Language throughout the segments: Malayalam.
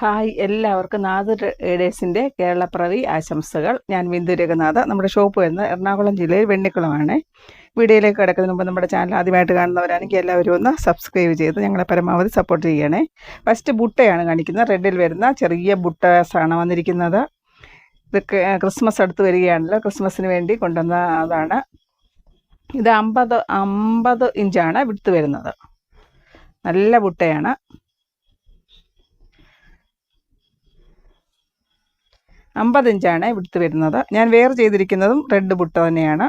ഹായ്, എല്ലാവർക്കും നാഥ് ട്രേഡേഴ്സിൻ്റെ കേരളപ്പിറവി ആശംസകൾ. ഞാൻ ബിന്ദു രഘുനാഥ്. നമ്മുടെ ഷോപ്പ് വരുന്നത് എറണാകുളം ജില്ലയിൽ വെണ്ണിക്കുളമാണ്. വീഡിയോയിലേക്ക് കിടക്കുന്നതിന് മുമ്പ് നമ്മുടെ ചാനൽ ആദ്യമായിട്ട് കാണുന്നവരാണെങ്കിൽ എല്ലാവരും ഒന്ന് സബ്സ്ക്രൈബ് ചെയ്ത് ഞങ്ങളെ പരമാവധി സപ്പോർട്ട് ചെയ്യണേ. ഫസ്റ്റ് ബുട്ടയാണ് കാണിക്കുന്നത്. റെഡിൽ വരുന്ന ചെറിയ ബുട്ടാസാണ് വന്നിരിക്കുന്നത്. ഇത് ക്രിസ്മസ് അടുത്ത് വരികയാണല്ലോ, ക്രിസ്മസിന് വേണ്ടി കൊണ്ടുവന്ന അതാണ്. ഇത് 50 ഇഞ്ചാണ് വിടുത്ത് വരുന്നത്. നല്ല ബുട്ടയാണ്. 50 ഇഞ്ചാണ് വിടുത്ത് വരുന്നത്. ഞാൻ വെയർ ചെയ്തിരിക്കുന്നതും റെഡ് ബുട്ട തന്നെയാണ്.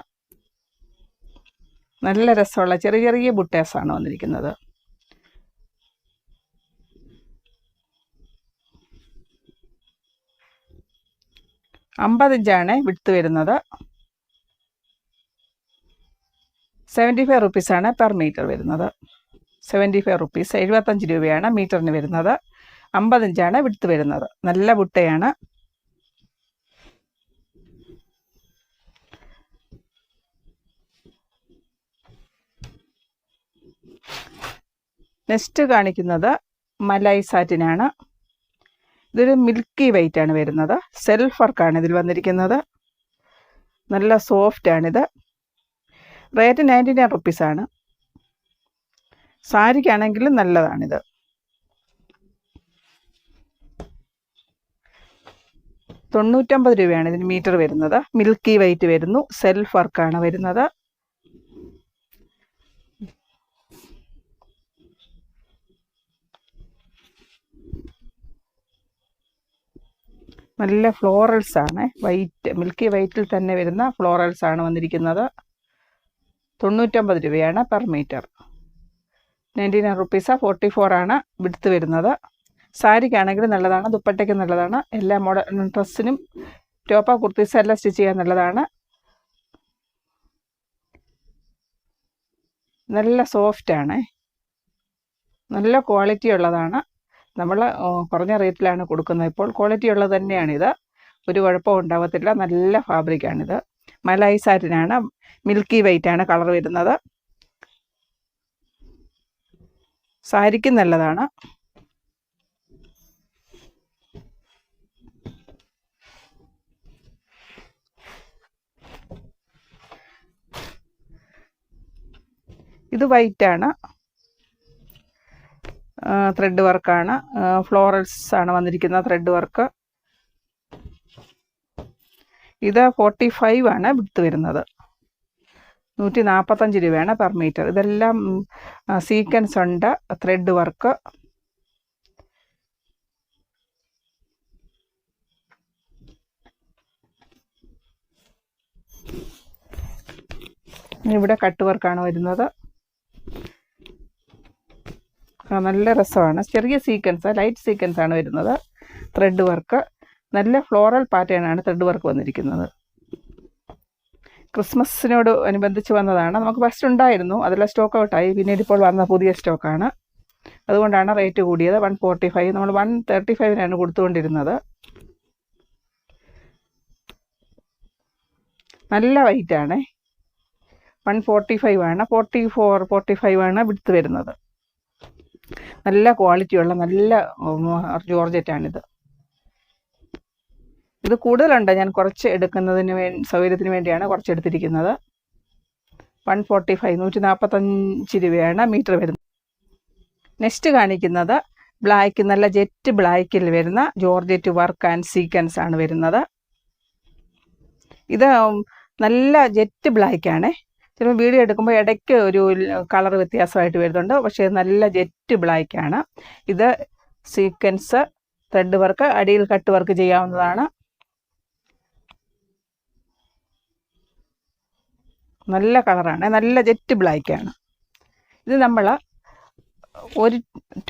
നല്ല രസമുള്ള ചെറിയ ചെറിയ ബുട്ടേഴ്സാണ് വന്നിരിക്കുന്നത്. $50 ഇഞ്ചാണ് വിടുത്ത് വരുന്നത്. 75 റുപ്പീസാണ് പെർ മീറ്റർ വരുന്നത്. 75 റുപ്പീസ്, 75 രൂപയാണ് മീറ്ററിന് വരുന്നത്. 50 ഇഞ്ചാണ് വിടുത്ത് വരുന്നത്. നല്ല ബുട്ടയാണ്. നെക്സ്റ്റ് കാണിക്കുന്നത് മലായ് സാറ്റിനാണ്. ഇതൊരു മിൽക്കി വൈറ്റ് ആണ് വരുന്നത്. സെൽഫ് വർക്കാണ് ഇതിൽ വന്നിരിക്കുന്നത്. നല്ല സോഫ്റ്റാണിത്. റേറ്റ് 99 റുപ്പീസാണ്. സാരിക്കാണെങ്കിലും നല്ലതാണിത്. $99 ഇതിന് മീറ്റർ വരുന്നത്. മിൽക്കി വൈറ്റ് വരുന്നു. സെൽഫ് വർക്കാണ് വരുന്നത്. നല്ല ഫ്ലോറൽസ് ആണ്. വൈറ്റ് മിൽക്കി വൈറ്റിൽ തന്നെ വരുന്ന ഫ്ലോറൽസ് ആണ് വന്നിരിക്കുന്നത്. 99 രൂപയാണ് പെർ മീറ്റർ. 99 റുപ്പീസ്. 44 ആണ് വിടുത്ത് വരുന്നത്. സാരിക്കാണെങ്കിൽ നല്ലതാണ്, ദുപ്പട്ടയ്ക്ക് നല്ലതാണ്. എല്ലാ മോഡൽ ഡ്രസ്സിനും ടോപ്പ കുർത്തീസ് എല്ലാം സ്റ്റിച്ച് ചെയ്യാൻ നല്ലതാണ്. നല്ല സോഫ്റ്റാണ്. നല്ല ക്വാളിറ്റി ഉള്ളതാണ്. നമ്മൾ കുറഞ്ഞ റേറ്റിലാണ് കൊടുക്കുന്നത്. ഇപ്പോൾ ക്വാളിറ്റി ഉള്ളത് തന്നെയാണിത്. ഒരു കുഴപ്പവും ഉണ്ടാകത്തില്ല. നല്ല ഫാബ്രിക്കാണിത്. മലായ് സാറ്റിനാണ്. മിൽക്കി വൈറ്റ് ആണ് കളർ വരുന്നത്. സാരിക്കും നല്ലതാണ്. ഇത് വൈറ്റ് ആണ്. ത്രെഡ് വർക്കാണ്. ഫ്ലോറൽസ് ആണ് വന്നിരിക്കുന്ന ത്രെഡ് വർക്ക്. ഇത് 45 ആണ് വിടുത്ത് വരുന്നത്. 145 രൂപയാണ് പെർ മീറ്റർ. ഇതെല്ലാം സീക്വൻസ് ഉണ്ട്. Thread work. ഇവിടെ കട്ട് വർക്കാണ് വരുന്നത്. നല്ല രസമാണ്. ചെറിയ സീക്വൻസ്, ലൈറ്റ് സീക്വൻസ് ആണ് വരുന്നത്. Thread work. നല്ല ഫ്ലോറൽ പാറ്റേൺ ആണ് ത്രെഡ് വർക്ക് വന്നിരിക്കുന്നത്. ക്രിസ്മസിനോട് അനുബന്ധിച്ച് വന്നതാണ്. നമുക്ക് ഫസ്റ്റ് ഉണ്ടായിരുന്നു, അതെല്ലാം സ്റ്റോക്ക് ഔട്ടായി. പിന്നീട് ഇപ്പോൾ വന്ന പുതിയ സ്റ്റോക്കാണ്. അതുകൊണ്ടാണ് റേറ്റ് കൂടിയത്. 145. നമ്മൾ 135 കൊടുത്തുകൊണ്ടിരുന്നത്. നല്ല വൈറ്റ് ആണ്. 145 ആണ്. 44, 45 ആണ് വിടുത്ത് വരുന്നത്. നല്ല ക്വാളിറ്റിയുള്ള നല്ല ജോർജറ്റാണിത്. ഇത് കൂടുതലുണ്ട്. ഞാൻ കുറച്ച് എടുക്കുന്നതിന് സൗകര്യത്തിന് വേണ്ടിയാണ് കുറച്ച് എടുത്തിരിക്കുന്നത്. 145, 145 രൂപയാണ് മീറ്റർ വരുന്നത്. നെക്സ്റ്റ് കാണിക്കുന്നത് ബ്ലാക്ക്, നല്ല ജെറ്റ് ബ്ലാക്കിൽ വരുന്ന ജോർജറ്റ് വർക്ക് ആൻഡ് സീക്വൻസ് ആണ് വരുന്നത്. ഇത് നല്ല ജെറ്റ് ബ്ലാക്കാണ്. ചിലപ്പോൾ വീഡിയോ എടുക്കുമ്പോൾ ഇടയ്ക്ക് ഒരു കളർ വ്യത്യാസമായിട്ട് വരുന്നുണ്ട്. പക്ഷേ നല്ല ജെറ്റ് ബ്ലാക്കാണ്. ഇത് സീക്വൻസ് ത്രെഡ് വർക്ക്, അടിയിൽ കട്ട് വർക്ക് ചെയ്യാവുന്നതാണ്. നല്ല കളറാണ്. നല്ല ജെറ്റ് ബ്ലാക്കാണ്. ഇത് നമ്മൾ ഒരു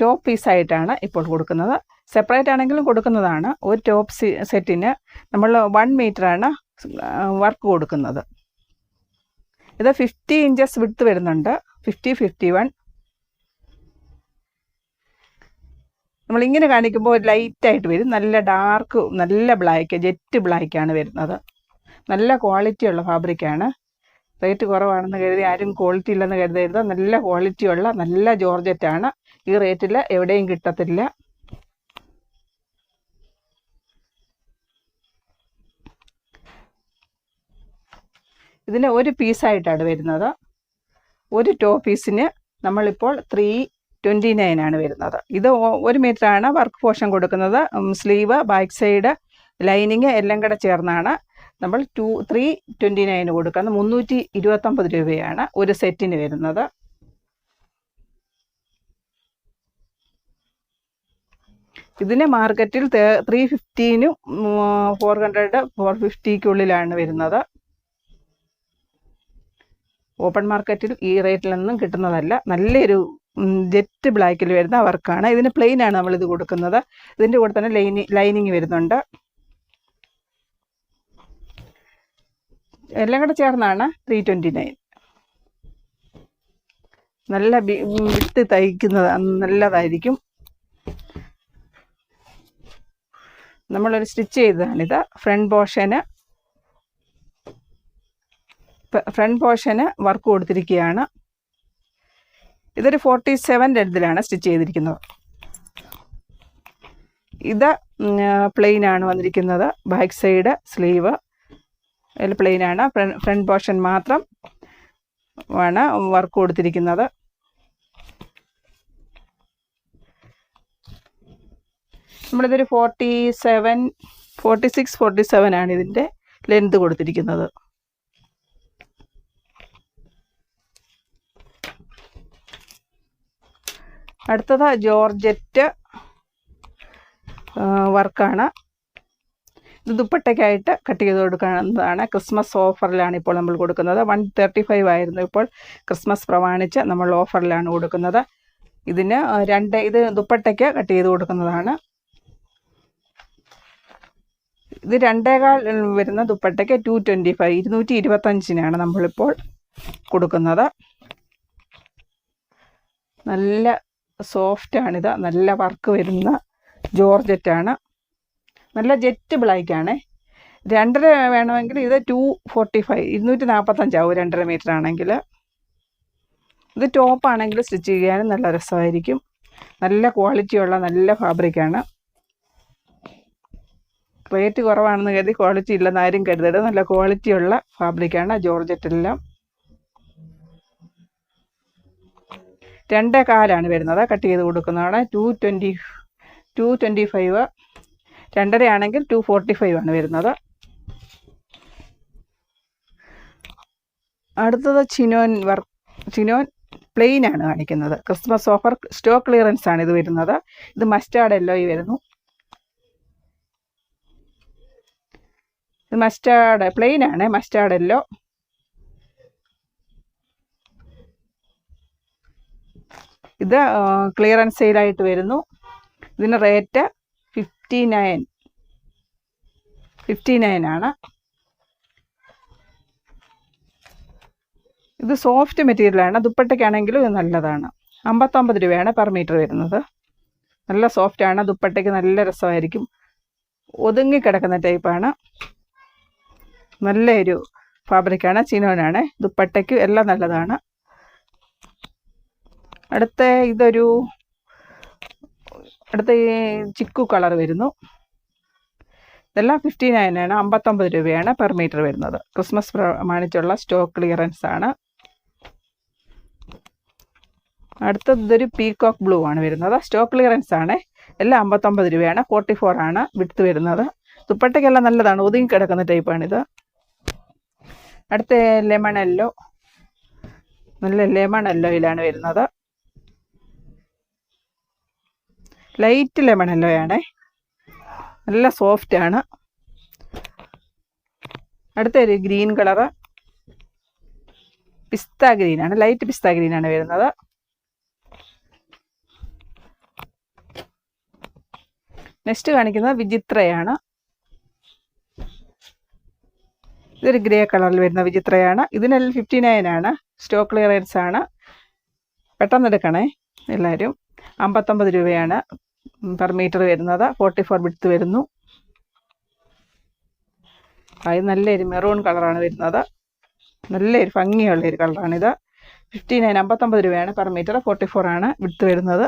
ടോപ്പ് പീസായിട്ടാണ് ഇപ്പോൾ കൊടുക്കുന്നത്. സെപ്പറേറ്റ് ആണെങ്കിലും കൊടുക്കുന്നതാണ്. ഒരു ടോപ്പ് സെറ്റിന് നമ്മൾ 1 മീറ്ററാണ് വർക്ക് കൊടുക്കുന്നത്. ഇത് 50 ഇഞ്ചസ് വിടുത്ത് വരുന്നുണ്ട്. 50, 51. നമ്മളിങ്ങനെ കാണിക്കുമ്പോൾ ലൈറ്റായിട്ട് വരും. നല്ല ഡാർക്ക്, നല്ല ബ്ലാക്ക്, ജെറ്റ് ബ്ലാക്കാണ് വരുന്നത്. നല്ല ക്വാളിറ്റിയുള്ള ഫാബ്രിക്കാണ്. റേറ്റ് കുറവാണെന്ന് കരുതി ആരും ക്വാളിറ്റി ഇല്ലെന്ന് കരുതരുത്. നല്ല ക്വാളിറ്റിയുള്ള നല്ല ജോർജറ്റാണ്. ഈ റേറ്റിൽ എവിടെയും കിട്ടത്തില്ല. ഇതിന് ഒരു പീസായിട്ടാണ് വരുന്നത്. ഒരു ടോപ്പ് പീസിന് നമ്മളിപ്പോൾ 329 ആണ് വരുന്നത്. ഇത് 1 മീറ്ററാണ് വർക്ക് പോർഷൻ കൊടുക്കുന്നത്. സ്ലീവ്, ബാക്ക് സൈഡ്, ലൈനിങ് എല്ലാം കൂടെ ചേർന്നാണ് നമ്മൾ 329 കൊടുക്കുന്നത്. 329 രൂപയാണ് ഒരു സെറ്റിന് വരുന്നത്. ഇതിന് മാർക്കറ്റിൽ 350-നും 400-450-ക്കുള്ളിലാണ് വരുന്നത്. ഓപ്പൺ മാർക്കറ്റിൽ ഈ റേറ്റിലൊന്നും കിട്ടുന്നതല്ല. നല്ലൊരു ജെറ്റ് ബ്ലാക്കിൽ വരുന്ന വർക്കാണ്. ഇതിന് പ്ലെയിൻ ആണ് നമ്മളിത് കൊടുക്കുന്നത്. ഇതിൻ്റെ കൂടെ തന്നെ ലൈനിങ് വരുന്നുണ്ട്. എല്ലാം കൂടെ ചേർന്നാണ് 329. നല്ല വിട്ട് തയ്ക്കുന്നത് നല്ലതായിരിക്കും. നമ്മളൊരു സ്റ്റിച്ച് ചെയ്തതാണിത്. ഫ്രണ്ട് പോർഷന് വർക്ക് കൊടുത്തിരിക്കുകയാണ്. ഇതൊരു 47 ലെങ്തിലാണ് സ്റ്റിച്ച് ചെയ്തിരിക്കുന്നത്. ഇത് പ്ലെയിൻ ആണ് വന്നിരിക്കുന്നത്. ബാക്ക് സൈഡ്, സ്ലീവ് അതിൽ പ്ലെയിൻ ആണ്. ഫ്രണ്ട് പോർഷൻ മാത്രം ആണ് വർക്ക് കൊടുത്തിരിക്കുന്നത്. നമ്മളിതൊരു 46-47 ആണ് ഇതിൻ്റെ ലെങ്ത് കൊടുത്തിരിക്കുന്നത്. അടുത്തത് ജോർജറ്റ് വർക്കാണ്. ഇത് ദുപ്പട്ടയ്ക്കായിട്ട് കട്ട് ചെയ്ത് കൊടുക്കുന്നതാണ്. ക്രിസ്മസ് ഓഫറിലാണ് ഇപ്പോൾ നമ്മൾ കൊടുക്കുന്നത്. 135 ആയിരുന്നു. ഇപ്പോൾ ക്രിസ്മസ് പ്രമാണിച്ച് നമ്മൾ ഓഫറിലാണ് കൊടുക്കുന്നത്. ഇതിന് ഇത് ദുപ്പട്ടയ്ക്ക് കട്ട് ചെയ്ത് കൊടുക്കുന്നതാണ്. ഇത് 2.25 വരുന്ന ദുപ്പട്ടയ്ക്ക് 225 നമ്മളിപ്പോൾ കൊടുക്കുന്നത്. നല്ല സോഫ്റ്റാണിത്. നല്ല വർക്ക് വരുന്ന ജോർജറ്റാണ്. നല്ല ജെറ്റ് ബ്ലാക്കാണ്. 2.5 വേണമെങ്കിൽ ഇത് 245 245 ആവും 2.5 മീറ്റർ ആണെങ്കിൽ. ഇത് ടോപ്പാണെങ്കിൽ സ്റ്റിച്ച് ചെയ്യാനും നല്ല രസമായിരിക്കും. നല്ല ക്വാളിറ്റിയുള്ള നല്ല ഫാബ്രിക്കാണ്. റേറ്റ് കുറവാണെന്ന് കരുതി ക്വാളിറ്റി ഇല്ലെന്ന് ആരും കരുതരുത്. നല്ല ക്വാളിറ്റിയുള്ള ഫാബ്രിക്കാണ് ജോർജറ്റെല്ലാം. 2.25 വരുന്നത്. കട്ട് ചെയ്ത് കൊടുക്കുന്നതാണ്. 225. 2.5 ആണെങ്കിൽ 245 ആണ് വരുന്നത്. അടുത്തത് ചിനോൻ പ്ലെയിൻ ആണ് കാണിക്കുന്നത്. ക്രിസ്മസ് ഓഫർ സ്റ്റോക്ക് ക്ലിയറൻസ് ആണ് ഇത് വരുന്നത്. ഇത് മസ്റ്റാർഡ് യെല്ലോ വരുന്നു. ഇത് മസ്റ്റാർഡ് പ്ലെയിൻ ആണ്. Mustard yellow. ഇത് ക്ലിയറൻസ് സെയിലായിട്ട് വരുന്നു. ഇതിന് റേറ്റ് 59 ആണ്. ഇത് സോഫ്റ്റ് മെറ്റീരിയലാണ്. ദുപ്പട്ടയ്ക്കാണെങ്കിലും ഇത് നല്ലതാണ്. 59 രൂപയാണ് പെർ മീറ്റർ വരുന്നത്. നല്ല സോഫ്റ്റാണ്. ദുപ്പട്ടയ്ക്ക് നല്ല രസമായിരിക്കും. ഒതുങ്ങിക്കിടക്കുന്ന ടൈപ്പാണ്. നല്ലൊരു ഫാബ്രിക്കാണ്. ചിനോനാണ്. ദുപ്പട്ടയ്ക്ക് എല്ലാം നല്ലതാണ്. അടുത്ത ഈ ചിക്കു കളർ വരുന്നു. ഇതെല്ലാം 59 ആണ്. 59 രൂപയാണ് പെർ മീറ്റർ വരുന്നത്. ക്രിസ്മസ് പ്രമാണിച്ചുള്ള സ്റ്റോക്ക് ക്ലിയറൻസ് ആണ്. അടുത്തത് ഇതൊരു പീകോക്ക് ബ്ലൂ ആണ് വരുന്നത്. സ്റ്റോക്ക് ക്ലിയറൻസ് ആണ്. എല്ലാം 59 രൂപയാണ്. 44 ആണ് വിഡ്ത്ത് വരുന്നത്. ദുപ്പട്ടയ്ക്കെല്ലാം നല്ലതാണ്. ഒതുങ്ങി കിടക്കുന്ന ടൈപ്പാണിത്. അടുത്ത ലെമൺ യെല്ലോ. നല്ല ലെമൺ യെല്ലോയിലാണ് വരുന്നത്. ലൈറ്റ് ലെമൺ യെല്ലോ ആണ്. നല്ല സോഫ്റ്റ് ആണ്. അടുത്തൊരു ഗ്രീൻ കളറ്. പിസ്ത ഗ്രീനാണ്. ലൈറ്റ് പിസ്ത ഗ്രീനാണ് വരുന്നത്. നെക്സ്റ്റ് കാണിക്കുന്നത് വിചിത്രയാണ്. ഇതൊരു ഗ്രേ കളറിൽ വരുന്ന വിചിത്രയാണ്. ഇതിനെല്ലാം 59 ആണ്. സ്റ്റോക്ക് ക്ലിയറൻസ് ആണ്. പെട്ടെന്ന് എടുക്കണേ എല്ലാവരും. 59 രൂപയാണ് പെർ മീറ്റർ വരുന്നത്. 44 വിഡ്ത്ത് വരുന്നു. അത് നല്ലൊരു മെറൂൺ കളറാണ് വരുന്നത്. നല്ലൊരു ഭംഗിയുള്ളൊരു കളറാണിത്. 59 രൂപയാണ് പെർ മീറ്റർ. 44 ആണ് വിഡ്ത്ത് വരുന്നത്.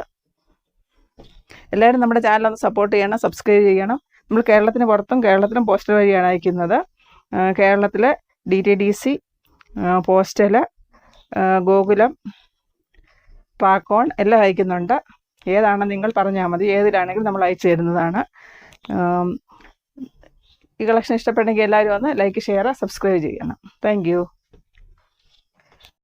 എല്ലാവരും നമ്മുടെ ചാനലൊന്ന് സപ്പോർട്ട് ചെയ്യണം. സബ്സ്ക്രൈബ് ചെയ്യണം. നമ്മൾ കേരളത്തിന് പുറത്തും കേരളത്തിലും പോസ്റ്റൽ വഴിയാണ് അയക്കുന്നത്. കേരളത്തിലെ DTDC, പോസ്റ്റൽ, ഗോകുലം, പാക്കോൺ എല്ലാം അയക്കുന്നുണ്ട്. ഏതാണെന്ന് നിങ്ങൾ പറഞ്ഞാൽ മതി. ഏതിലാണെങ്കിലും നമ്മൾ അയച്ചു തരുന്നതാണ്. ഈ കളക്ഷൻ ഇഷ്ടപ്പെട്ടെങ്കിൽ എല്ലാവരും ഒന്ന് ലൈക്ക്, ഷെയർ, സബ്സ്ക്രൈബ് ചെയ്യണം. താങ്ക്